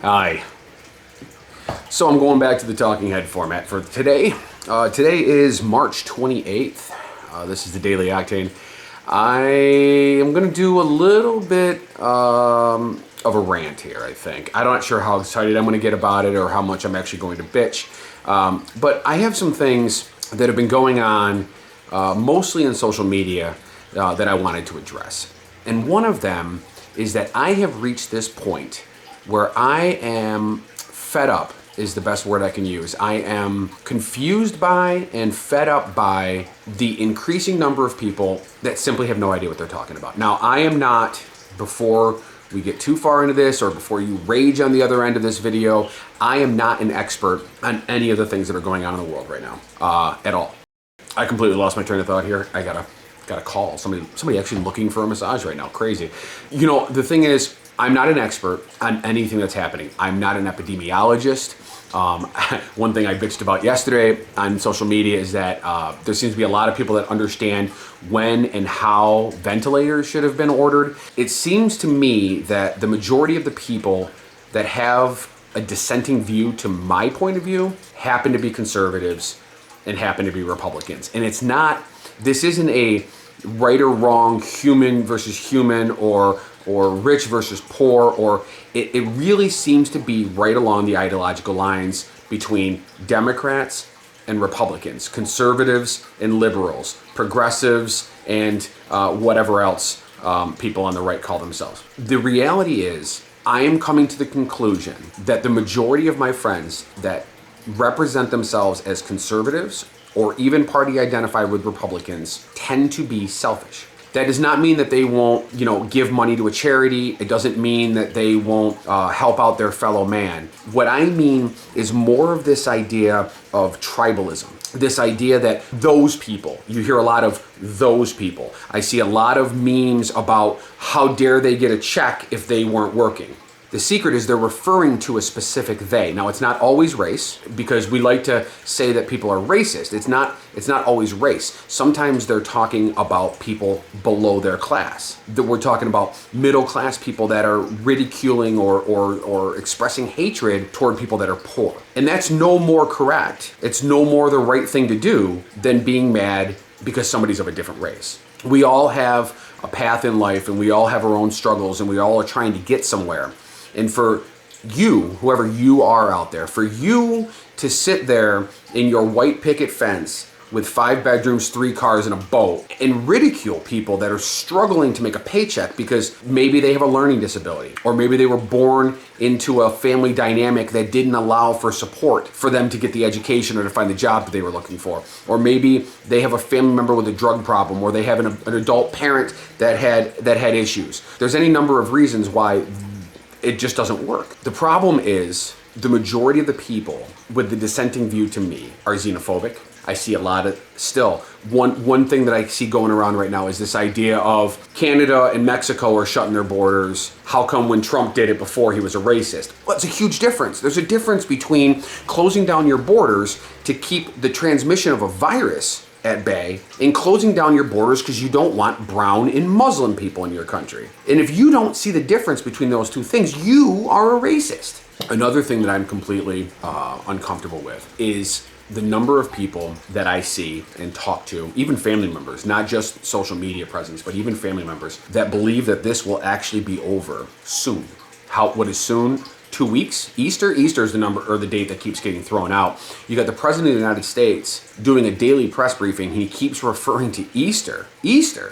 Hi. So I'm going back to the talking head format for today. Today is March 28th. This is the Daily Octane. I am going to do a little bit of a rant here, I think. I'm not sure how excited I'm going to get about it or how much I'm actually going to bitch. But I have some things that have been going on, mostly in social media, that I wanted to address. And one of them is that I have reached this point where I am fed up, is the best word I can use. I am confused by and fed up by the increasing number of people that simply have no idea what they're talking about. Now, I am not, before we get too far into this or before you rage on the other end of this video, I am not an expert on any of the things that are going on in the world right now, at all. I completely lost my train of thought here. I got a call. Somebody actually looking for a massage right now. Crazy. You know, the thing is, I'm not an expert on anything that's happening. I'm not an epidemiologist. One thing I bitched about yesterday on social media is that there seems to be a lot of people that understand when and how ventilators should have been ordered. It seems to me that the majority of the people that have a dissenting view to my point of view happen to be conservatives and happen to be Republicans. And it's not, this isn't a right or wrong, human versus human, or rich versus poor, or it really seems to be right along the ideological lines between Democrats and Republicans, conservatives and liberals, progressives and whatever else people on the right call themselves. The reality is, I am coming to the conclusion that the majority of my friends that represent themselves as conservatives or even party identified with Republicans tend to be selfish. That does not mean that they won't, give money to a charity. It doesn't mean that they won't help out their fellow man. What I mean is more of this idea of tribalism. This idea that those people, you hear a lot of those people. I see a lot of memes about how dare they get a check if they weren't working. The secret is they're referring to a specific they. Now, it's not always race, because we like to say that people are racist. It's not always race. Sometimes they're talking about people below their class. That we're talking about middle class people that are ridiculing or expressing hatred toward people that are poor. And that's no more correct. It's no more the right thing to do than being mad because somebody's of a different race. We all have a path in life, and we all have our own struggles, and we all are trying to get somewhere. And for you, whoever you are out there, for you to sit there in your white picket fence with 5 bedrooms, 3 cars, and a boat and ridicule people that are struggling to make a paycheck because maybe they have a learning disability, or maybe they were born into a family dynamic that didn't allow for support for them to get the education or to find the job that they were looking for. Or maybe they have a family member with a drug problem, or they have an adult parent that had issues. There's any number of reasons why it just doesn't work. The problem is the majority of the people with the dissenting view to me are xenophobic. I see a lot of, still, one thing that I see going around right now is this idea of Canada and Mexico are shutting their borders. How come when Trump did it before he was a racist? Well, it's a huge difference. There's a difference between closing down your borders to keep the transmission of a virus at bay and closing down your borders because you don't want brown and Muslim people in your country. And if you don't see the difference between those two things, you are a racist. Another thing that I'm completely uncomfortable with is the number of people that I see and talk to, even family members, not just social media presence, but even family members, that believe that this will actually be over soon. What is soon? 2 weeks? Easter is the number or the date that keeps getting thrown out. You got the President of the United States doing a daily press briefing. He keeps referring to Easter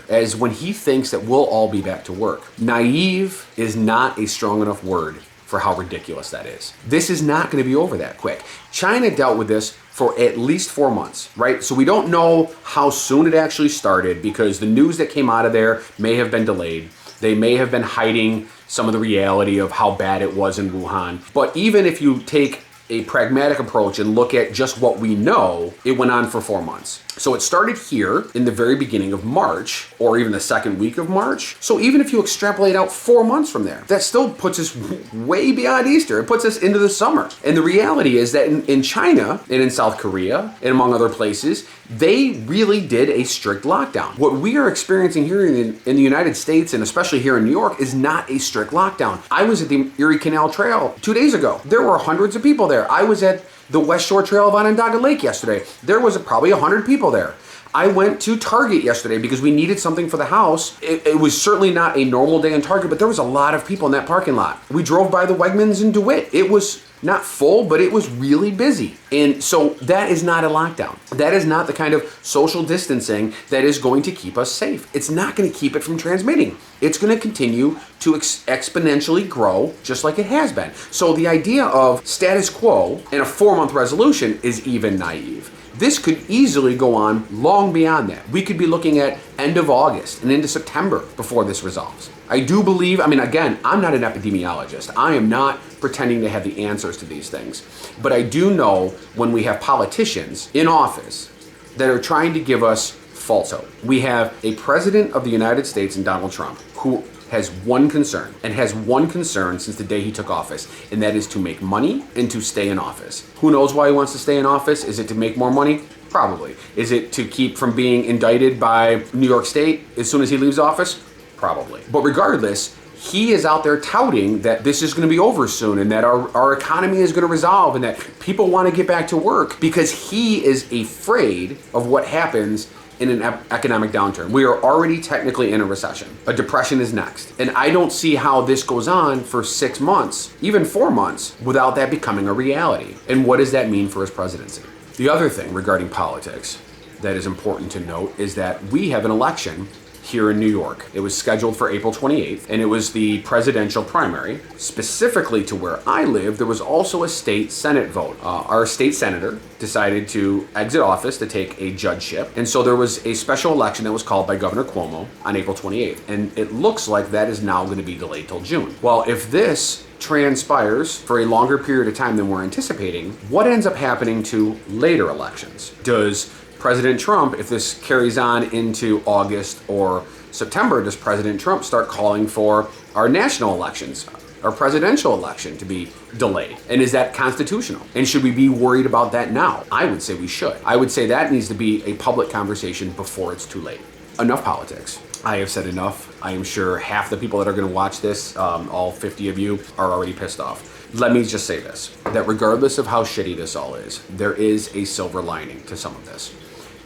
as when he thinks that we'll all be back to work. Naive is not a strong enough word for how ridiculous that is. This is not going to be over that quick. China dealt with this for at least 4 months, right? So we don't know how soon it actually started because the news that came out of there may have been delayed. They may have been hiding some of the reality of how bad it was in Wuhan. But even if you take a pragmatic approach and look at just what we know, it went on for 4 months. So it started here in the very beginning of March, or even the second week of March. So even if you extrapolate out 4 months from there, that still puts us way beyond Easter. It puts us into the summer. And the reality is that in China and in South Korea and among other places, they really did a strict lockdown. What we are experiencing here in the United States, and especially here in New York, is not a strict lockdown. I was at the Erie Canal Trail 2 days ago. There were hundreds of people there. I was at the West Shore Trail of Onondaga Lake yesterday. There was probably 100 people there. I went to Target yesterday because we needed something for the house. It was certainly not a normal day in Target, but there was a lot of people in that parking lot. We drove by the Wegmans in DeWitt. It was not full, but it was really busy. And so that is not a lockdown. That is not the kind of social distancing that is going to keep us safe. It's not going to keep it from transmitting. It's going to continue to exponentially grow just like it has been. So the idea of status quo and a 4-month resolution is even naive. This could easily go on long beyond that. We could be looking at end of August and into September before this resolves. I do believe, again, I'm not an epidemiologist. I am not pretending to have the answers to these things. But I do know when we have politicians in office that are trying to give us false hope. We have a president of the United States in Donald Trump who has one concern, and has one concern since the day he took office, and that is to make money and to stay in office. Who knows why he wants to stay in office? Is it to make more money? Probably. Is it to keep from being indicted by New York State as soon as he leaves office? Probably. But regardless, he is out there touting that this is going to be over soon and that our economy is going to resolve and that people want to get back to work because he is afraid of what happens in an economic downturn. We are already technically in a recession. A depression is next. And I don't see how this goes on for 6 months, even 4 months, without that becoming a reality. And what does that mean for his presidency? The other thing regarding politics that is important to note is that we have an election here in New York. It was scheduled for April 28th, and it was the presidential primary. Specifically to where I live, there was also a state Senate vote. Our state senator decided to exit office to take a judgeship, and so there was a special election that was called by Governor Cuomo on April 28th, and it looks like that is now going to be delayed till June. Well, if this transpires for a longer period of time than we're anticipating, what ends up happening to later elections? Does President Trump, if this carries on into August or September, does President Trump start calling for our national elections, our presidential election to be delayed? And is that constitutional? And should we be worried about that now? I would say we should. I would say that needs to be a public conversation before it's too late. Enough politics. I have said enough. I am sure half the people that are going to watch this, all 50 of you, are already pissed off. Let me just say this, that regardless of how shitty this all is, there is a silver lining to some of this.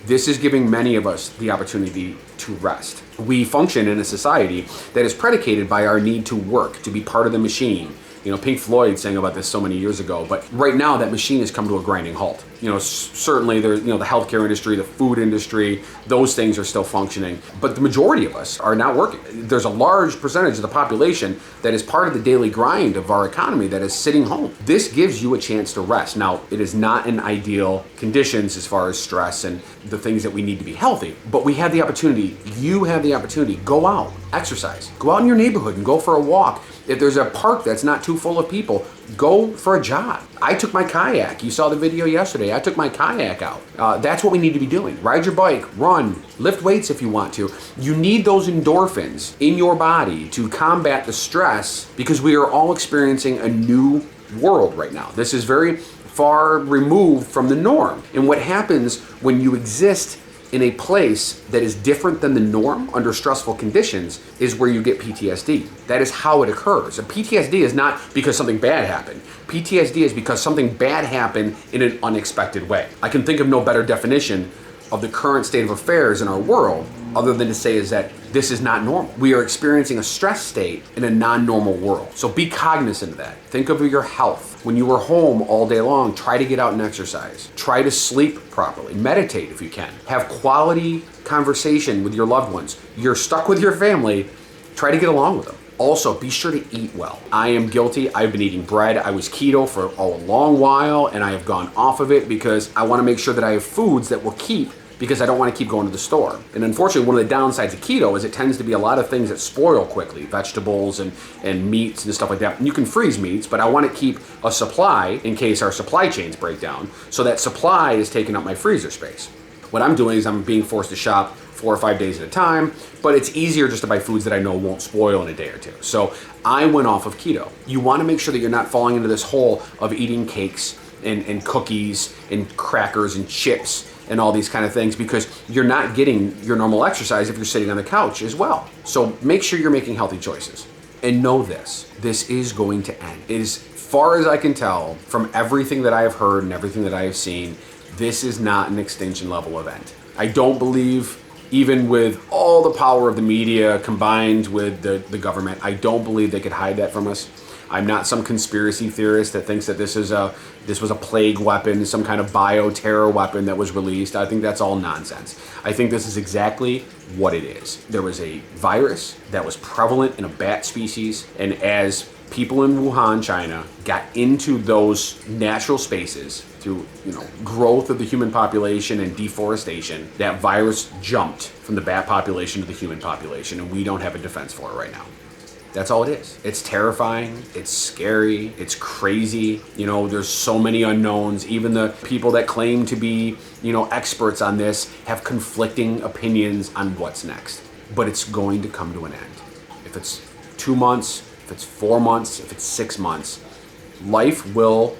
This is giving many of us the opportunity to rest. We function in a society that is predicated by our need to work, to be part of the machine. Pink Floyd sang about this so many years ago, but right now that machine has come to a grinding halt. Certainly there's, the healthcare industry, the food industry, those things are still functioning, but the majority of us are not working. There's a large percentage of the population that is part of the daily grind of our economy that is sitting home. This gives you a chance to rest. Now, it is not in ideal conditions as far as stress and the things that we need to be healthy, but we have the opportunity, you have the opportunity, go out, exercise, go out in your neighborhood and go for a walk. If there's a park that's not too full of people, go for a jog. I took my kayak. You saw the video yesterday. I took my kayak out. That's what we need to be doing. Ride your bike, run, lift weights if you want to. You need those endorphins in your body to combat the stress because we are all experiencing a new world right now. This is very far removed from the norm. And what happens when you exist in a place that is different than the norm under stressful conditions is where you get PTSD. That is how it occurs. And PTSD is not because something bad happened. PTSD is because something bad happened in an unexpected way. I can think of no better definition of the current state of affairs in our world other than to say is that this is not normal. We are experiencing a stress state in a non-normal world. So be cognizant of that. Think of your health. When you are home all day long, try to get out and exercise. Try to sleep properly. Meditate if you can. Have quality conversation with your loved ones. You're stuck with your family, try to get along with them. Also, be sure to eat well. I am guilty. I've been eating bread. I was keto for a long while and I have gone off of it because I want to make sure that I have foods that will keep because I don't want to keep going to the store. And unfortunately, one of the downsides of keto is it tends to be a lot of things that spoil quickly, vegetables and meats and stuff like that. And you can freeze meats, but I want to keep a supply in case our supply chains break down. So that supply is taking up my freezer space. What I'm doing is I'm being forced to shop 4 or 5 days at a time, but it's easier just to buy foods that I know won't spoil in a day or two. So I went off of keto. You want to make sure that you're not falling into this hole of eating cakes and cookies and crackers and chips and all these kind of things, because you're not getting your normal exercise if you're sitting on the couch as well. So make sure you're making healthy choices. And know this is going to end. It is, far as I can tell, from everything that I have heard and everything that I have seen, this is not an extinction level event. I don't believe, even with all the power of the media combined with the government, I don't believe they could hide that from us. I'm not some conspiracy theorist that thinks that this was a plague weapon, some kind of bioterror weapon that was released. I think that's all nonsense. I think this is exactly what it is. There was a virus that was prevalent in a bat species, and as people in Wuhan, China, got into those natural spaces through, growth of the human population and deforestation, that virus jumped from the bat population to the human population, and we don't have a defense for it right now. That's all it is. It's terrifying, it's scary, it's crazy. There's so many unknowns. Even the people that claim to be, experts on this have conflicting opinions on what's next. But it's going to come to an end. If it's 2 months, if it's 4 months, if it's 6 months, life will,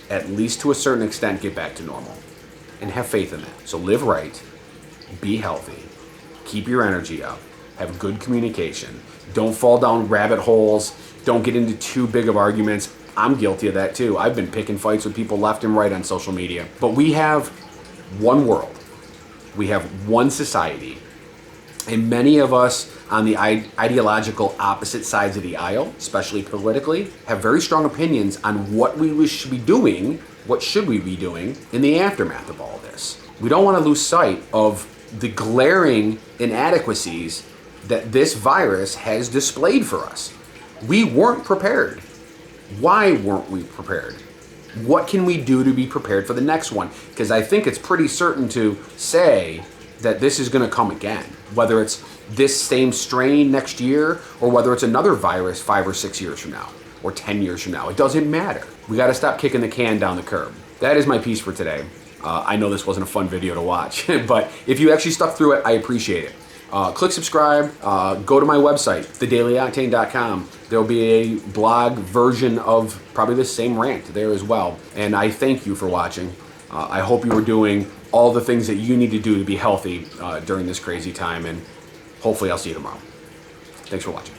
at least to a certain extent, get back to normal. And have faith in that. So live right, be healthy, keep your energy up, have good communication. Don't fall down rabbit holes. Don't get into too big of arguments. I'm guilty of that too. I've been picking fights with people left and right on social media. But we have one world. We have one society. And many of us on the ideological opposite sides of the aisle, especially politically, have very strong opinions on what we should be doing, what should we be doing in the aftermath of all this. We don't want to lose sight of the glaring inadequacies that this virus has displayed for us. We weren't prepared. Why weren't we prepared? What can we do to be prepared for the next one? Because I think it's pretty certain to say that this is going to come again, whether it's this same strain next year or whether it's another virus 5 or 6 years from now or 10 years from now. It doesn't matter. We got to stop kicking the can down the curb. That is my piece for today. I know this wasn't a fun video to watch, but if you actually stuck through it, I appreciate it. Click subscribe, go to my website, thedailyoctane.com. There'll be a blog version of probably the same rant there as well. And I thank you for watching. I hope you are doing all the things that you need to do to be healthy during this crazy time, and hopefully I'll see you tomorrow. Thanks for watching.